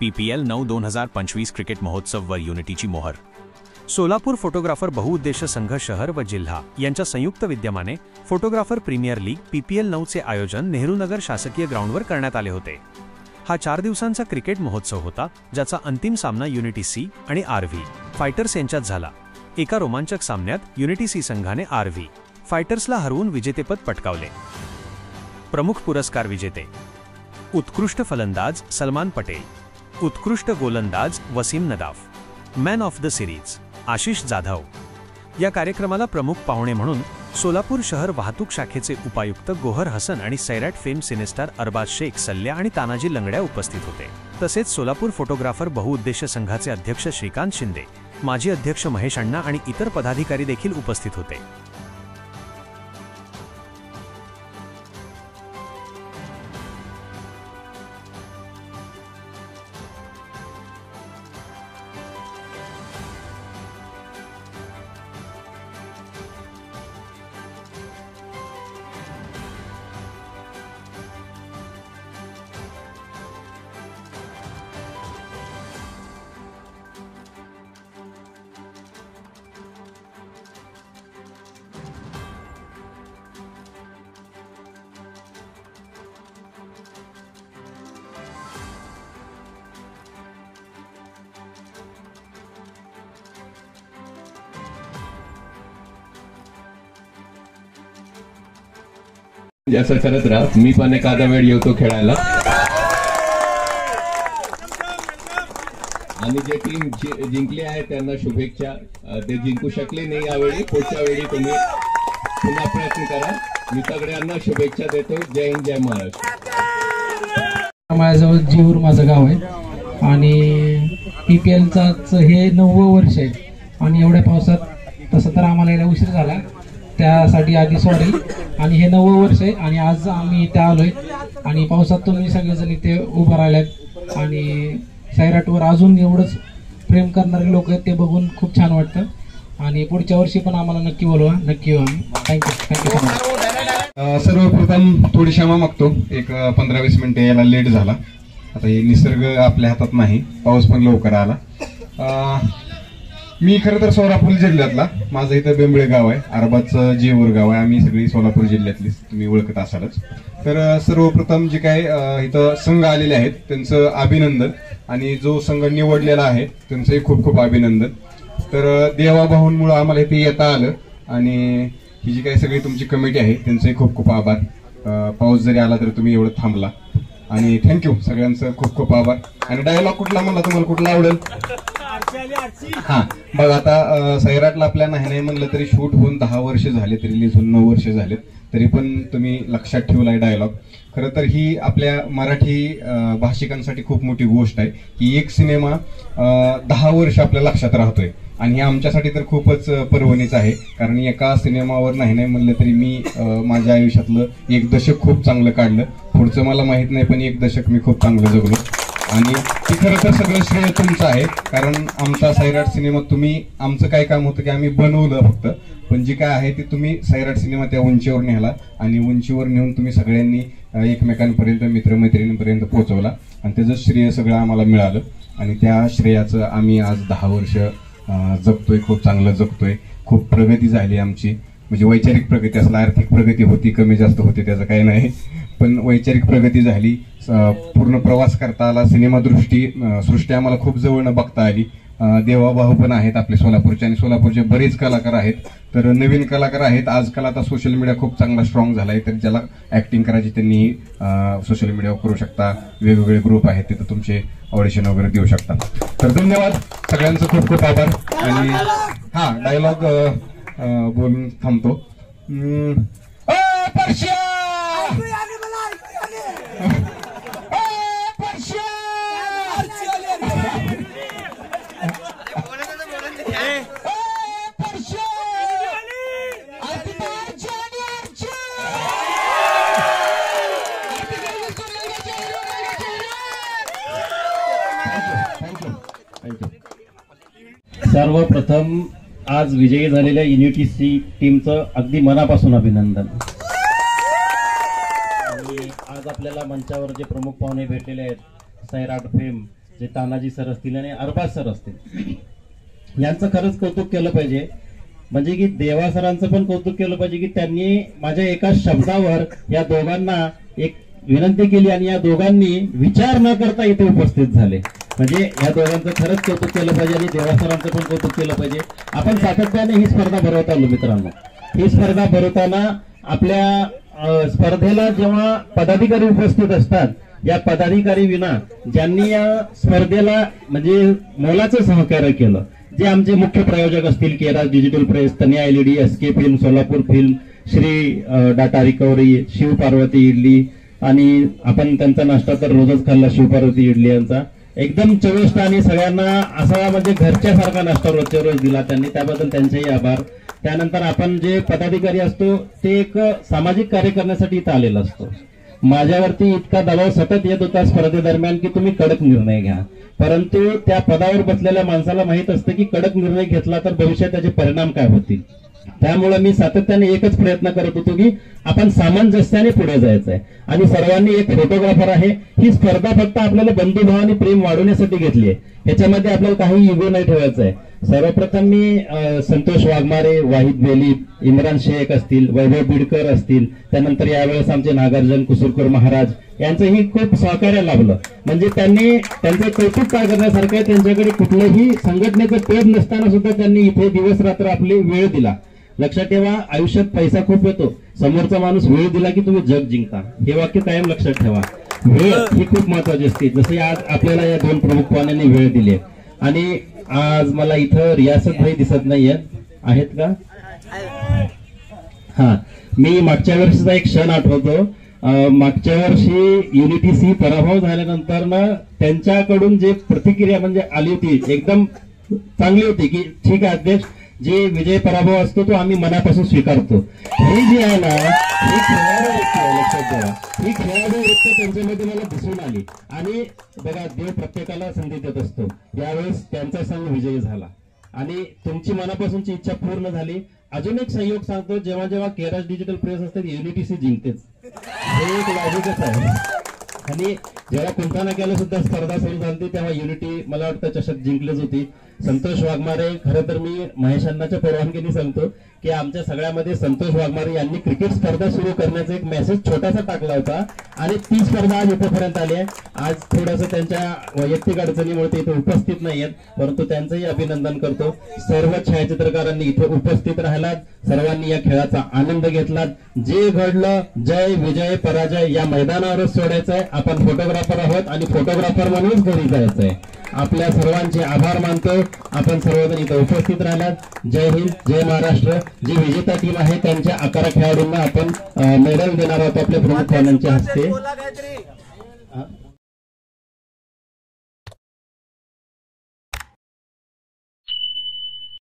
PPL 9 2025 cricket महोत्सव वर युनिटीची मोहर। सोलापूर फोटोग्राफर बहुउद्देश संघ शहर व जिल्हा यांच्या संयुक्त विद्यमाने फोटोग्राफर प्रीमियर लीग PPL 9 चे आयोजन नेहरूनगर शासकीय ग्राउंडवर करण्यात आले होते। हा 4 दिवसांचा क्रिकेट महोत्सव होता, ज्याचा अंतिम सामना युनिटी सी आणि RV फायटर्स यांच्यात झाला। एका रोमांचक सामन्यात युनिटी सी संघाने RV फायटर्सला हरवून विजेतेपद पटकावले। प्रमुख पुरस्कार विजेते: उत्कृष्ट फलंदाज सलमान पटेल, उत्कृष्ट गोलंदाज Wasim Nadaf, man of the series Ashish Jadhav. या कार्यक्रमाला प्रमुख पाहुणे म्हणून सोलापूर शहर वाहतूक शाखेचे उपायुक्त गोहर हसन आणि सैराट फेम सिनेस्टार अरबाज शेख सल्ल्या आणि तानाजी लंगड्या उपस्थित होते। तसेच सोलापूर फोटोग्राफर बहुउद्देश संघाचे अध्यक्ष श्रीकांत शिंदे, माजी अध्यक्ष महेश अण्णा आणि इतर पदाधिकारी देखील उपस्थित होते। असं करत राहा, मी पण एखादा वेळ येतो खेळायला। आणि जे टीम जिंकली आहे त्यांना शुभेच्छा। ते जिंकू शकले नाही यावेळी, पुढच्या वेळी तुम्ही पुन्हा प्रयत्न करा। मी सगळ्यांना शुभेच्छा देतो। जय हिंद, जय महाराष्ट्र। माझ्याजवळ जीवर माझं गाव आहे आणि PPLचं हे 9वं वर्ष आहे आणि एवढ्या पावसात तसं तर आम्हाला यायला उशीर झाला, त्यासाठी आधी सॉरी। आणि हे 9वं वर्ष आहे आणि आज आम्ही इथे आलोय आणि पावसात तुम्ही सगळेजण इथे उभं राहिल्यात आणि सैराटवर अजून एवढंच प्रेम करणारे लोक आहेत, ते बघून खूप छान वाटतं। आणि पुढच्या वर्षी पण आम्हाला नक्की बोलवा, नक्की येऊ आम्ही। Thank you so much. सर्वप्रथम थोडी क्षमा मागतो, एक 15-20 मिनिटे यायला लेट झाला। आता हे निसर्ग आपल्या हातात नाही, पाऊस पण लवकर आला। मी खरं तर सोलापूर जिल्ह्यातला, माझं इथं बेंबळे गाव आहे, अरबाजचं जेऊर गाव आहे। आम्ही सगळी सोलापूर जिल्ह्यातलीच, तुम्ही ओळखत असालच। तर सर्वप्रथम जे काही इथं संघ आलेले आहेत त्यांचं अभिनंदन आणि जो संघ निवडलेला आहे त्यांचंही खूप खूप अभिनंदन। तर देवाभाऊंमुळे आम्हाला इथे येता आलं आणि ही जी काही सगळी तुमची कमिटी आहे त्यांचंही खूप खूप आभार। पाऊस जरी आला तरी तुम्ही एवढं थांबला आणि थँक्यू सगळ्यांचं खूप खूप आभार। आणि डायलॉग कुठला म्हणला तुम्हाला, कुठला आवडेल? हा बघा, आता सैराटला आपल्या नाही म्हणलं तरी शूट होऊन 10 वर्ष झाले, रिलीज होऊन 9 वर्ष झालेत, तरी पण तुम्ही लक्षात ठेवलाय डायलॉग। खरं तर ही आपल्या मराठी भाषिकांसाठी खूप मोठी गोष्ट आहे की एक सिनेमा 10 वर्ष आपल्या लक्षात राहतोय आणि हे आमच्यासाठी तर खूपच पर्वणीच आहे। कारण एका सिनेमावर नाही म्हणलं तरी मी माझ्या आयुष्यातलं 1 दशक खूप चांगलं काढलं। पुढचं मला माहित नाही, पण 1 दशक मी खूप चांगलं जगलो आणि ते खरं तर सगळं श्रेय तुमचं आहे। कारण आमचा सैराट सिनेमा तुम्ही, आमचं काय काम होतं की आम्ही बनवलं फक्त, पण जे काय आहे ते तुम्ही सैराट सिनेमा त्या उंचीवर नेला आणि उंचीवर नेऊन तुम्ही सगळ्यांनी एकमेकांपर्यंत, मित्रमैत्रिणींपर्यंत पोहोचवला आणि त्याचं श्रेय सगळं आम्हाला मिळालं आणि त्या श्रेयाचं आम्ही आज 10 वर्ष जगतोय, खूप चांगलं जगतोय। खूप प्रगती झाली आमची, म्हणजे वैचारिक प्रगती, असला आर्थिक प्रगती होती, कमी जास्त होती त्याचं काही नाही, पण वैचारिक प्रगती झाली। पूर्ण प्रवास करता आला, सिनेमा सृष्टी आम्हाला खूप जवळनं बघता आली। देवाभाऊ पण आहेत आपले सोलापूरचे आणि सोलापूरचे बरेच कलाकार आहेत, तर नवीन कलाकार आहेत। आजकाल आता सोशल मीडिया खूप चांगला स्ट्रॉंग झालाय, तर ज्याला ऍक्टिंग करायची त्यांनी सोशल मीडियावर करू शकता। वेगवेगळे ग्रुप आहेत, तिथं तुमचे ऑडिशन वगैरे देऊ शकता। तर धन्यवाद सगळ्यांचं, खूप खूप आभार। आणि हा डायलॉग बोलून थांबतो। सर्वप्रथम आज विजयी झालेल्या युनिटी सी टीमचं अगदी मनापासून अभिनंदन। आणि आज आपल्याला मंचावर जे प्रमुख पाहुणे भेटलेले आहेत, सैराट फेम जे तानाजी सर असतील आणि अरबाज सर असतील, यांचं खरंच कौतुक केलं पाहिजे. म्हणजे की देवा सरांचं पण कौतुक केलं पाहिजे की त्यांनी माझ्या एका शब्दावर या दोघांना एक विनंती केली आणि या दोघांनी विचार न करता इथे उपस्थित झाले. म्हणजे या दोघांचं खरंच कौतुक केलं पाहिजे आणि देवा सरांचं पण कौतुक केलं पाहिजे. आपण सातत्याने ही स्पर्धा भरवत आलो मित्रांनो. ही स्पर्धा भरवताना आपल्या स्पर्धेला जेव्हा पदाधिकारी उपस्थित असतात, या पदाधिकारी विना ज्यांनी या स्पर्धेला म्हणजे मोलाचं सहकार्य केलं, जे आमचे मुख्य प्रायोजक असतील Keraj digital press, Taniya LED, SK film, Solapur film, Shri data recovery, Shiv Parvati idli, आणि आपण त्यांचा नाश्ता तर रोजच खाल्ला शिवपार्वती इडली यांचा. एकदम चविष्ट आणि सगळ्यांना असा म्हणजे घरच्या सारखा नाश्ता रोजच्या रोज दिला त्यांनी, त्याबद्दल त्यांचेही आभार. त्यानंतर आपण जे पदाधिकारी असतो ते एक सामाजिक कार्य करण्यासाठी इथं आलेला असतो. माझ्यावरती इतका दबाव सतत येत होता स्पर्धेदरम्यान की तुम्ही कडक निर्णय घ्या, परंतु त्या पदावर बसलेल्या माणसाला माहित असतं की कडक निर्णय घेतला तर भविष्यात त्याचे परिणाम काय होतील. त्यामुळे मी सातत्याने एकच प्रयत्न करत होतो की आपण सामंजस्याने पुढे जायचंय आणि सर्वांनी एक फोटोग्राफर आहे. ही स्पर्धा फक्त आपल्याला बंधुभाव आणि प्रेम वाढवण्यासाठी घेतली आहे, ह्याच्यामध्ये आपल्याला काही इगो नाही ठेवायचा आहे. सर्वप्रथम मी संतोष वाघमारे, वाहिद बेली, इम्रान शेख असतील, वैभव बिडकर असतील, त्यानंतर यावेळेस आमचे नागार्जुन कुसुरकर महाराज यांचंही खूप सहकार्य लाभलं. म्हणजे त्यांनी त्यांचं कौतुक काय करण्यासारखं आहे, त्यांच्याकडे कुठलंही संघटनेचं पद नसताना सुद्धा त्यांनी इथे दिवस रात्र आपली वेळ दिला. लक्षात ठेवा, आयुष्यात पैसा खूप येतो, समोरचा माणूस वेळ दिला की तुम्ही जग जिंकता, हे वाक्य कायम लक्षात ठेवा. वेळ ही खूप महत्वाची असते. जसे आज आपल्याला या दोन प्रमुख पाहुण्यांनी वेळ दिली आणि आज मला इथं रियासत भाई दिसत नाहीये, आहेत का? हा, मी मागच्या वर्षीचा एक क्षण आठवतो. मागच्या वर्षी युनिटी सी पराभव झाल्यानंतर ना त्यांच्याकडून जे प्रतिक्रिया म्हणजे आली होती एकदम चांगली होती की ठीक आहे अध्यक्ष, जे विजय पराभव असतो तो आम्ही मनापासून स्वीकारतो. हे जे आहे ना, हे खेळाडू वृत्ती आहे, लक्षात ठेवा. ही खेळाडू वृत्ती त्यांच्यामध्ये मला दिसून आली आणि बघा, देव प्रत्येकाला संधी देत असतो. यावेळेस त्यांचा संघ विजयी झाला आणि तुमची मनापासूनची इच्छा पूर्ण झाली. अजून एक संयोग सांगतो, जेव्हा जेव्हा केराज डिजिटल प्रेस असते युनिटी सी जिंकतेच, हे एक लॉजिकच आहे. आणि जेव्हा कोणत्या ना केला सुद्धा स्पर्धा सुरू झाली तेव्हा युनिटी मला वाटतं चषक जिंकलीच होती. संतोष वाघमारे, खरं तर मी महेश अण्णाच्या परवानगीने सांगतो की आमच्या सगळ्यामध्ये संतोष वाघमारे यांनी क्रिकेट स्पर्धा सुरू करण्याचा एक मेसेज छोटासा टाकला होता आणि ती स्पर्धा आज इथेपर्यंत आली आहे. आज थोडंसं त्यांच्या वैयक्तिक अडचणीमुळे ते इथे उपस्थित नाहीयेत, परंतु त्यांचंही अभिनंदन करतो. सर्व छायाचित्रकारांनी इथे उपस्थित राहिलात, सर्वांनी या खेळाचा आनंद घेतलात. जे घडलं, जय विजय पराजय या मैदानावरच सोडायचंय. आपण फोटोग्राफर आहोत आणि फोटोग्राफर म्हणूनच घरी जायचंय. आपल्या सर्वांचे आभार मानतो, आपण सर्वजण इथे उपस्थित राहिलात. जय हिंद, जय महाराष्ट्र. जी विजेता टीम आहे त्यांच्या 11 खेळाडूंना आपण मेडल देणार आहोत आपल्या प्रमुख पाहुण्यांच्या हस्ते.